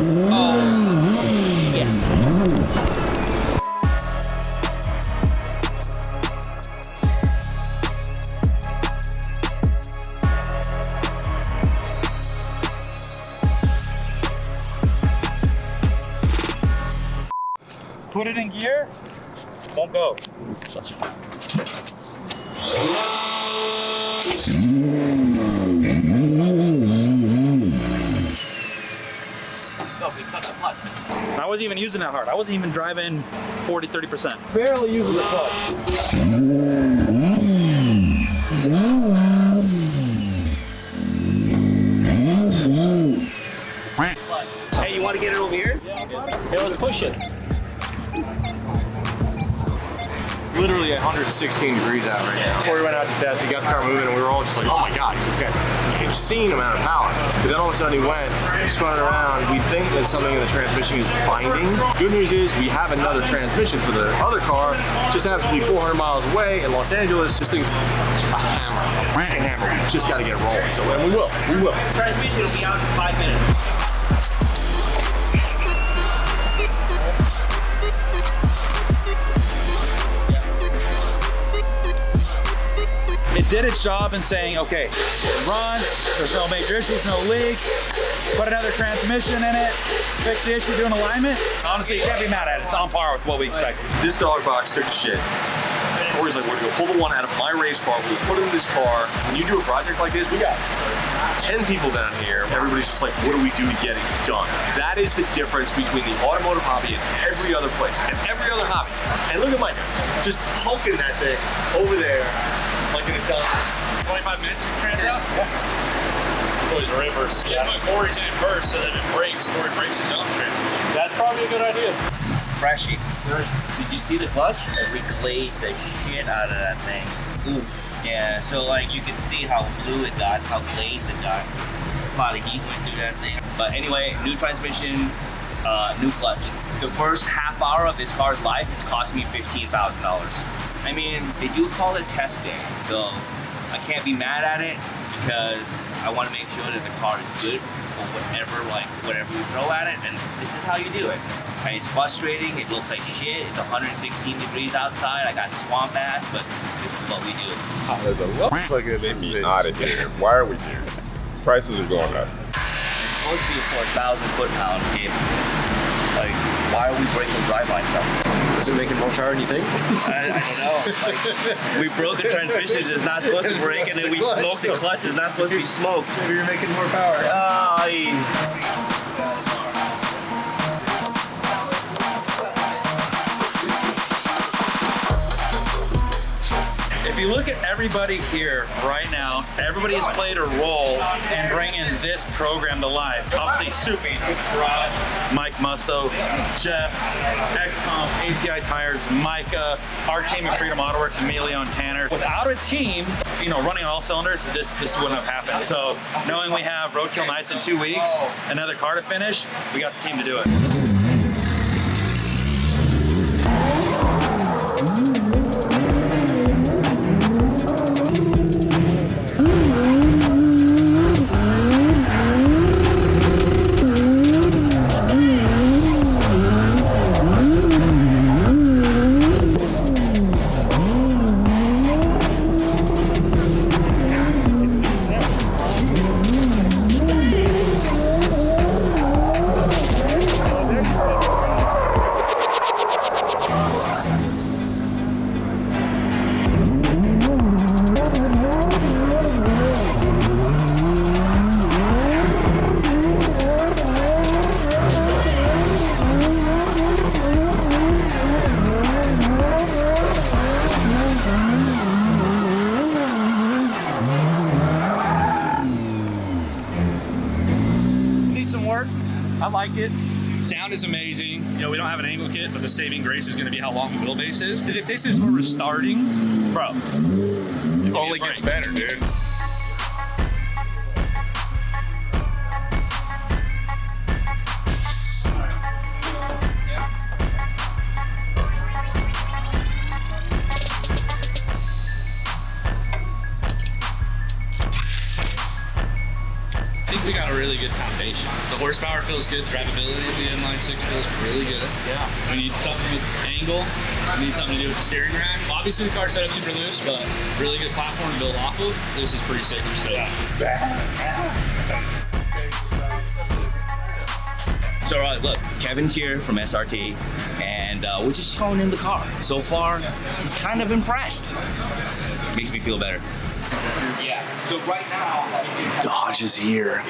Oh, yeah. Put it in gear, won't go. I wasn't even using that hard. I wasn't even driving 40-30%. Barely using the clutch. Hey, you want to get it over here? Yeah, let's push it. Literally 116 degrees out right now. Before we went out to test, he got the car moving and we were all just like, oh my God, it's got an obscene amount of power. But then all of a sudden he went, spun it around. We think that something in the transmission is binding. Good news is we have another transmission for the other car. Just happens to be 400 miles away in Los Angeles. This thing's a hammer, a hammer. We just got to get it rolling. So, and we will. Transmission will be out in 5 minutes. It did its job in saying, okay, run, there's no major issues, no leaks, put another transmission in it, fix the issue, do an alignment. Honestly, you can't be mad at it. It's on par with what we expected. This Dogbox took a shit. Corey's like, we're gonna pull the one out of my race car, we'll put it in this car. When you do a project like this, we got 10 people down here. Everybody's just like, what do we do to get it done? That is the difference between the automotive hobby and every other place, and every other hobby. And look at Micah, just hulking that thing over there like it does. 25 minutes to trans out? Yeah. Boys are reverse. Check my Corey's in first so that it breaks. Corey breaks his own transmission. That's probably a good idea. Freshy. Did you see the clutch? We glazed the shit out of that thing. Oof. Yeah, so like you can see how blue it got, how glazed it got. A lot of heat went through that thing. But anyway, new transmission, new clutch. The first half hour of this car's life has cost me $15,000. I mean, they do call it testing, so I can't be mad at it because I want to make sure that the car is good for whatever we throw at it, and this is how you do it. And it's frustrating, it looks like shit, it's 116 degrees outside, I got swamp ass, but this is what we do. What the fuck are they being out of here? Why are we here? Prices are going up. It's supposed to be a 4,000 foot-pound cable. Like, why are we breaking driveline stuff? Is it making more power than you think? I don't know. Like, we broke the transmission, it's not supposed to break, and then we smoked the clutch, it's not supposed to be smoked. Maybe you're making more power. If you look at everybody here right now, everybody has played a role in bringing this program to life. Obviously, Suppy, Mike Musto, Jeff, XCOM, API Tires, Micah, our team at Freedom Autoworks, Emilio and Tanner. Without a team, you know, running on all cylinders, this wouldn't have happened. So knowing we have Roadkill Nights in 2 weeks, another car to finish, we got the team to do it. I like it. Sound is amazing. You know, we don't have an angle kit, but the saving grace is going to be how long the wheelbase is. Because if this is where we're starting, bro, it only gets better, dude. I think we got a really good foundation. combination. The horsepower feels good. Drivability of the inline six feels really good. Yeah. We need something with angle. We need something to do with the steering rack. Obviously the car's set up super loose, but really good platform to build off of. This is pretty sick. So look, Kevin's here from SRT, and we're just showing him the car. So far, he's kind of impressed. Makes me feel better. Yeah, so right now... Dodge is here.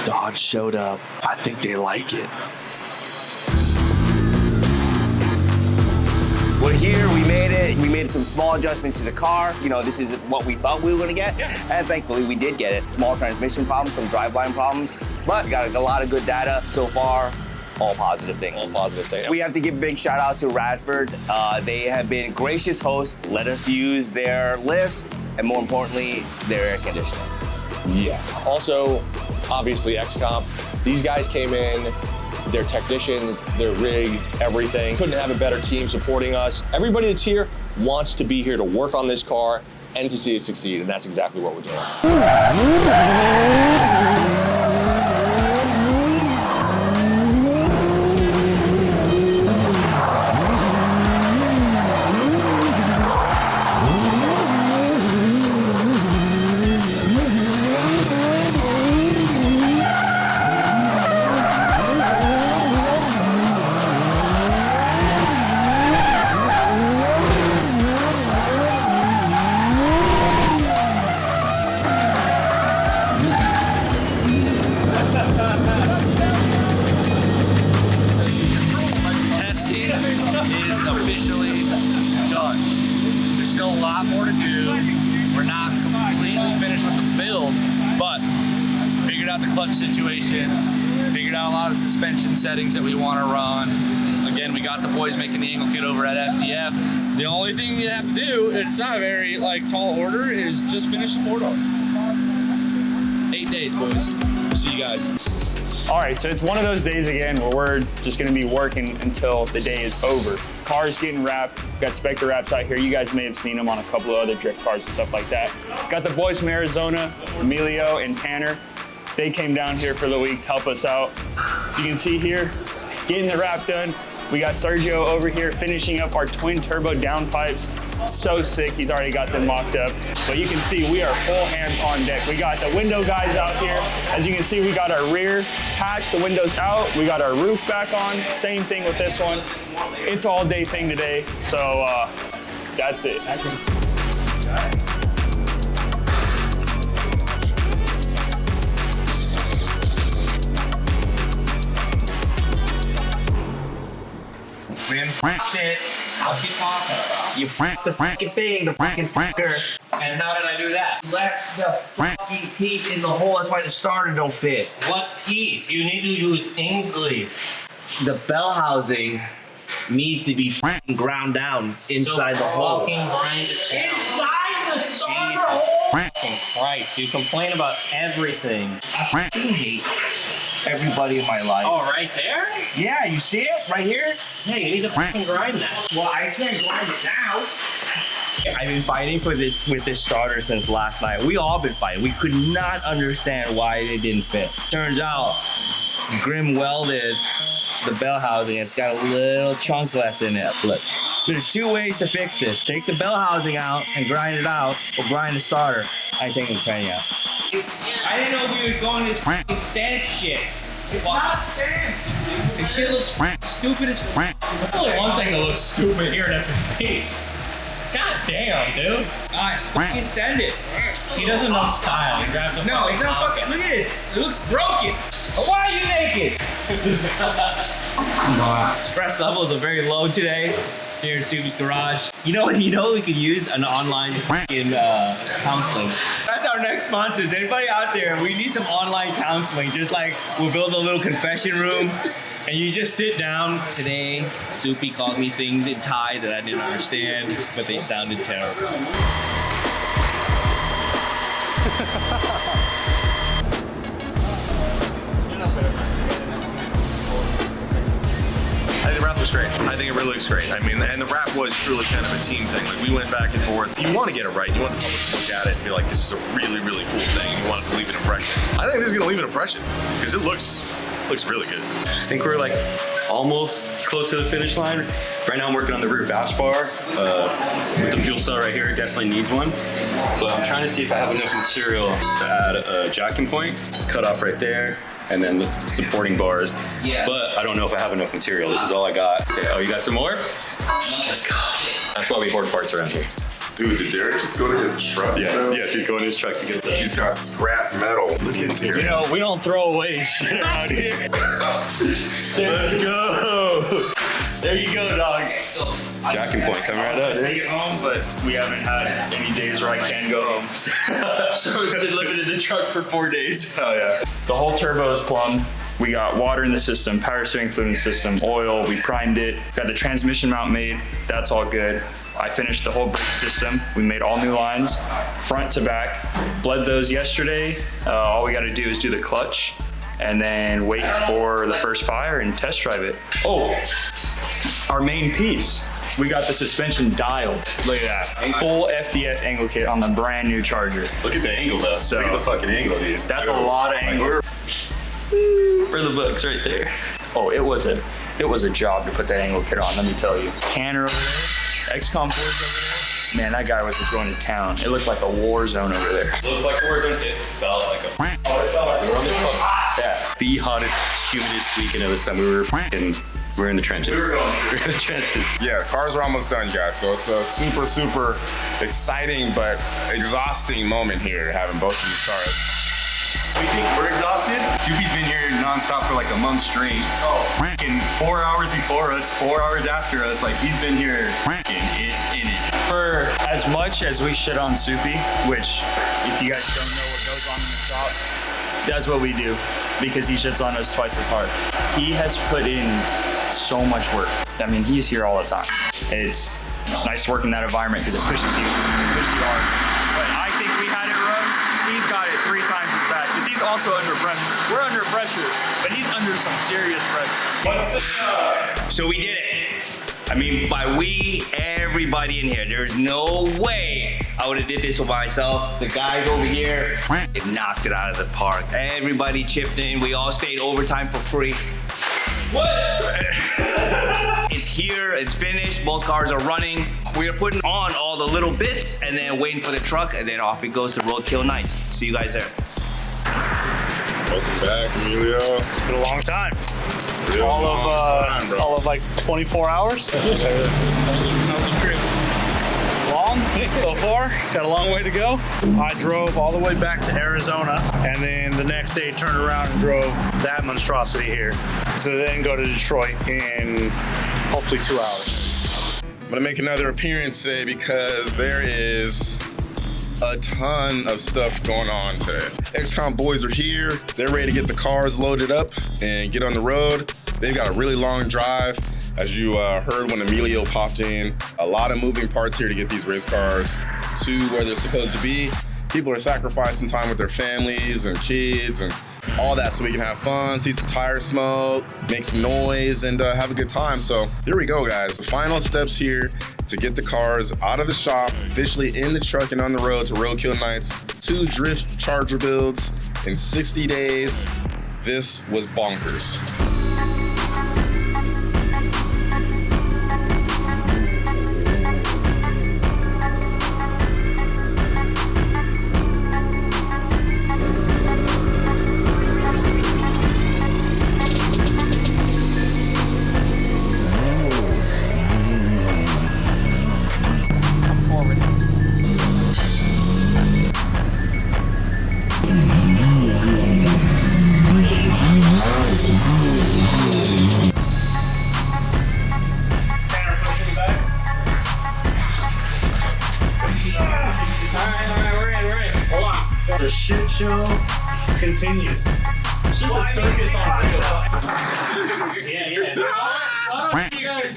Dodge showed up. I think they like it. We're here, we made it. We made some small adjustments to the car. You know, this is what we thought we were gonna get. And thankfully we did get it. Small transmission problems, some driveline problems, but we got a lot of good data so far. All positive things. All positive things. We have to give a big shout out to Radford. They have been gracious hosts, let us use their lift, and more importantly, their air conditioning. Yeah. Also, obviously, XComp. These guys came in, their technicians, their rig, everything. Couldn't have a better team supporting us. Everybody that's here wants to be here to work on this car and to see it succeed, and that's exactly what we're doing. Situation, figured out a lot of suspension settings that we want to run. Again, we got the boys making the angle kit over at FDF. The only thing you have to do, it's not a very tall order, is just finish the 4-door. 8 days, boys. See you guys. All right, so it's one of those days again where we're just gonna be working until the day is over. Car's getting wrapped. Got Spectre wraps out here. You guys may have seen them on a couple of other drift cars and stuff like that. Got the boys from Arizona, Emilio and Tanner. They came down here for the week to help us out. So you can see here, getting the wrap done. We got Sergio over here finishing up our twin turbo downpipes. So sick, he's already got them mocked up. But you can see we are full hands on deck. We got the window guys out here. As you can see, we got our rear hatch, the windows out. We got our roof back on. Same thing with this one. It's all day thing today. So that's it. Man, shit. I'll keep talking. You the fucking thing, the fucking fucker. And how did I do that? Left the fucking piece in the hole. That's why the starter don't fit. What piece? You need to use English. The bell housing needs to be fucking ground down inside the hole. Fucking grind it down. Inside the starter hole? Fucking Christ, you complain about everything. I fucking hate everybody in my life. Oh, right there? Yeah, you see it? Right here? Yeah, you need to fucking grind that. Well, I can't grind it now. I've been fighting with this starter since last night. We all been fighting. We could not understand why it didn't fit. Turns out, Grim welded the bell housing. It's got a little chunk left in it. Look, there's two ways to fix this. Take the bell housing out and grind it out, or grind the starter. I think it's penny out. I didn't know we were going this fucking stance shit. It's not stance. This shit looks stupid as fuck. That's only one thing that looks stupid here, and that's his face. God damn, dude. Alright, fucking send it. He doesn't know style. He grabs a No, he's not fucking. Look at this. It looks broken. Why are you naked? Stress levels are very low today here in Suppy's garage. You know we could use an online fucking counseling. That's our next sponsor. Anybody out there, we need some online counseling. Just like we'll build a little confession room and you just sit down. Today, Suppy called me things in Thai that I didn't understand, but they sounded terrible. I think the wrap was great. I I think it really looks great. I mean, and the wrap was truly kind of a team thing. Like, we went back and forth. You want to get it right. You want the public to look at it and be like, this is a really, really cool thing. You want it to leave an impression. I think this is going to leave an impression because it looks really good. I think we're like almost close to the finish line. Right now I'm working on the rear bash bar. With the fuel cell right here, it definitely needs one. But I'm trying to see if I have enough material to add a jacking point, cut off right there, and then the supporting bars. Yeah. But I don't know if I have enough material. This is all I got. Okay, oh, you got some more? Let's go. That's why we hoard parts around here. Dude, did Derek just go to his truck? Yes, he's going to his truck to get that. He's got scrap metal. Look at Derek. You know, we don't throw away shit around here. Let's go. There you go, dog. Jacking point coming right up. Take it home, but we haven't had any days where I can go home. So it's been living in the truck for 4 days. Oh yeah. The whole turbo is plumbed. We got water in the system, power steering fluid in the system, oil, we primed it. Got the transmission mount made, that's all good. I finished the whole brake system. We made all new lines, front to back. Bled those yesterday. All we gotta do is do the clutch and then wait for the first fire and test drive it. Oh, our main piece. We got the suspension dialed. Look at that. Full FDF angle kit on the brand new Charger. Look at the angle though. So, look at the fucking angle, dude. That's a lot of angle. For the books right there. Oh, it was a job to put that angle kit on, let me tell you. Tanner over there, XCOM 4's over there. Man, that guy was just going to town. It looked like a war zone over there. Looked like a war zone. It felt like a yeah. The hottest, humidest weekend of the summer. We're in the trenches. We're in the trenches. Yeah, cars are almost done, guys. So it's a super, super exciting but exhausting moment here, having both of these cars. We think we're exhausted. Suppy's been here nonstop for like a month straight. And 4 hours before us, 4 hours after us, like he's been here in it. For as much as we shit on Suppy, which if you guys don't know what goes on in the shop, that's what we do because he shits on us twice as hard. He has put in so much work. I mean, he's here all the time. It's nice to work in that environment because it pushes you hard. But I think we had it rough. He's got it 3 times as bad because he's also under pressure. We're under pressure, but he's under some serious pressure. What's the So we did it. I mean, by we, everybody in here. There's no way I would have did this with myself. The guys over here, it knocked it out of the park. Everybody chipped in. We all stayed overtime for free. What? It's here, it's finished, both cars are running. We are putting on all the little bits and then waiting for the truck and then off it goes to Roadkill Nights. See you guys there. Welcome back, Emilio. It's been a long time. Real All of like 24 hours. Long so far, got a long way to go. I drove all the way back to Arizona and then the next day turned around and drove that monstrosity here to then go to Detroit in hopefully 2 hours. I'm gonna make another appearance today because there is a ton of stuff going on today. XCOM boys are here. They're ready to get the cars loaded up and get on the road. They've got a really long drive. As you heard when Emilio popped in, a lot of moving parts here to get these race cars to where they're supposed to be. People are sacrificing time with their families and kids and all that so we can have fun, see some tire smoke, make some noise, and have a good time. So here we go, guys. The final steps here to get the cars out of the shop, officially in the truck and on the road to Roadkill Nights. 2 drift Charger builds in 60 days. This was bonkers. The shit show continues. It's just a circus on wheels. Yeah.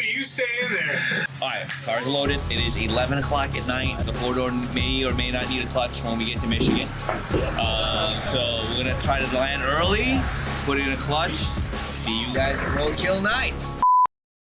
You stay in there. All right, cars are loaded. It is 11 o'clock at night. The 4-door may or may not need a clutch when we get to Michigan. So we're gonna try to land early, put in a clutch. See you guys at Roadkill Nights.